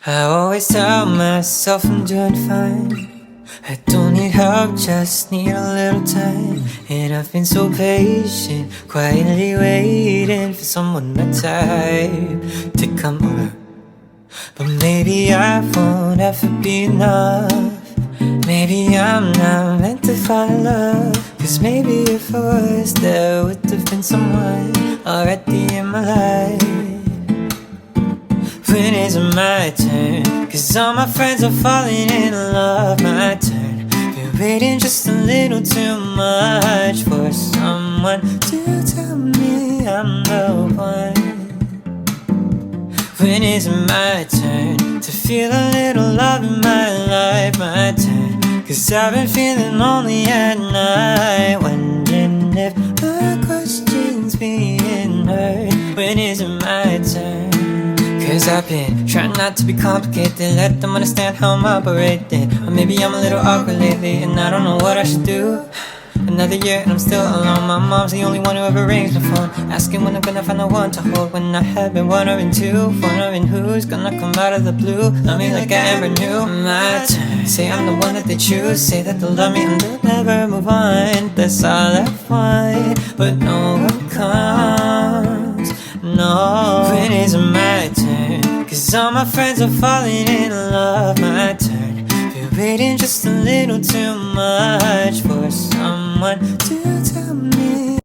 I always tell myself I'm doing fine. I don't need help, just need a little time. And I've been so patient, quietly waiting for someone my type to come over. But maybe I won't ever be enough. Maybe I'm not meant to fall in love. Cause maybe if I was, there would have been someone already in my life. When is it my turn? Cause all my friends are falling in love. My turn. Been waiting just a little too much for someone to tell me I'm the one. When is it my turn to feel a little love in my life? My turn. Cause I've been feeling lonely at night, wondering if my question's being heard. When is it my turn? Cause I've been trying not to be complicated, let them understand how I'm operating. Or maybe I'm a little awkward lately and I don't know what I should do. Another year and I'm still alone. My mom's the only one who ever rings my phone, asking when I'm gonna find the one to hold. When I have been wondering too, wondering who's gonna come out of the blue, love me like I ever knew. My turn. Say I'm the one that they choose, say that they'll love me and they'll never move on. That's all I want, but no one comes. No. When is it my turn? Cause all my friends are falling in love. My turn. Been waiting just a little too much for someone to tell me